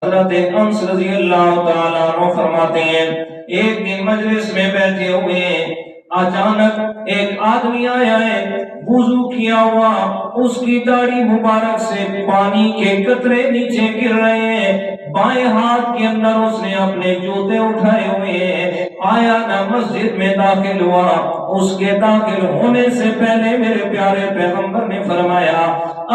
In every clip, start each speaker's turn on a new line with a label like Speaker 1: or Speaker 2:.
Speaker 1: حضرت انس رضی اللہ تعالیٰ عنہ فرماتے ہیں ایک دن مجلس میں بیٹھے ہوئے اچانک ایک آدمی آیا ہے، وضو کیا ہوا، اس کی داڑھی مبارک سے پانی کے قطرے نیچے گر رہے ہیں، بائیں ہاتھ کے اندر اس نے اپنے جوتے اٹھائے ہوئے ہیں، آیا نہ مسجد میں داخل ہوا۔ اس کے داخل ہونے سے پہلے میرے پیارے پیغمبر نے فرمایا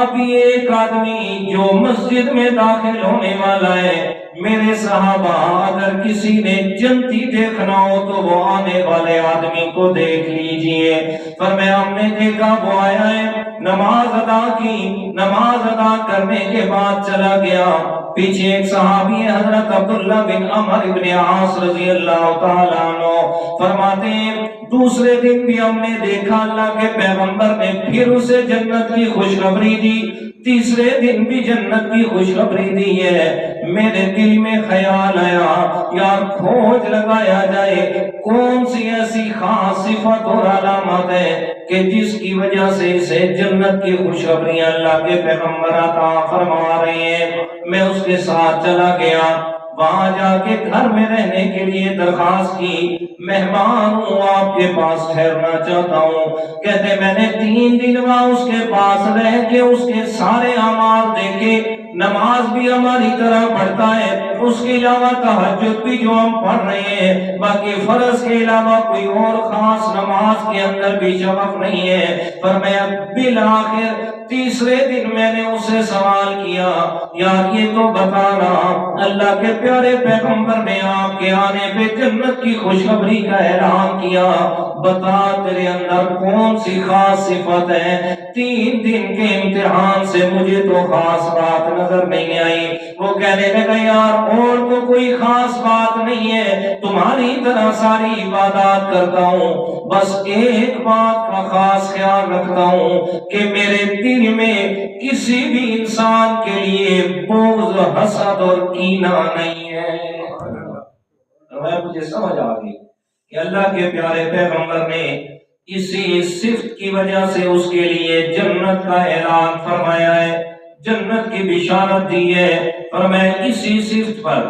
Speaker 1: ابھی ایک آدمی جو مسجد میں داخل ہونے والا ہے، میرے صحابہ اگر کسی نے جنتی دیکھنا ہو تو وہ آنے والے آدمی کو دیکھ لیجئے۔ فرمایا ہم نے دیکھا وہ آیا ہے، نماز ادا کی، نماز ادا کرنے کے بعد چلا گیا۔ پیچھے ایک صحابی ہے حضرت عبداللہ بن عمرو بن عاص رضی اللہ تعالیٰ عنہ، فرماتے ہیں دوسرے دن بھی ہم نے دیکھا اللہ کے پیغمبر نے پھر اسے جنت کی خوشخبری دی، تیسرے دن بھی جنت کی خوشخبری دی ہے۔ میرے دل میں خیال آیا یار کھوج لگایا جائے کون سی ایسی خاص صفت اور علامت ہے کہ جس کی وجہ سے اسے جنت کی خوشخبری اللہ کے پیغمبر عطا فرما رہے ہیں۔ میں اس کے ساتھ چلا گیا، وہاں جا کے گھر میں رہنے کے لیے درخواست کی، مہمان ہوں آپ کے پاس ٹھہرنا چاہتا ہوں۔ کہتے میں نے 3 دن وہاں اس کے پاس رہ کے اس کے سارے اعمال دیکھے، نماز بھی ہماری طرح پڑھتا ہے، اس کے علاوہ تہجد بھی جو ہم پڑھ رہے ہیں، باقی فرض کے علاوہ کوئی اور خاص نماز کے اندر بھی شغف نہیں ہے۔ فرمایا بالآخر تیسرے دن میں نے اسے سوال کیا یار یہ تو بتانا اللہ کے پیارے پیغمبر نے آپ کے آنے پہ جنت کی خوشخبری کا اعلان کیا، بتا تیرے اندر کون سی خاص صفت ہے؟ 3 دن کے امتحان سے مجھے تو خاص بات نظر نہیں آئی۔ وہ کہنے لگا یار اور تو کوئی خاص بات نہیں ہے، تمہاری طرح ساری عبادات کرتا ہوں، بس ایک بات کا خاص خیال رکھتا ہوں کہ میرے دل میں کسی بھی انسان کے لیے بغض، حسد اور کینہ نہیں ہے۔ مجھے سمجھ آ گئی کہ اللہ کے پیارے پیغمبر نے اسی صفت کی وجہ سے اس کے لیے جنت کا اعلان فرمایا ہے، جنت کی بشارت دی ہے۔ فرمایا اسی صفت پر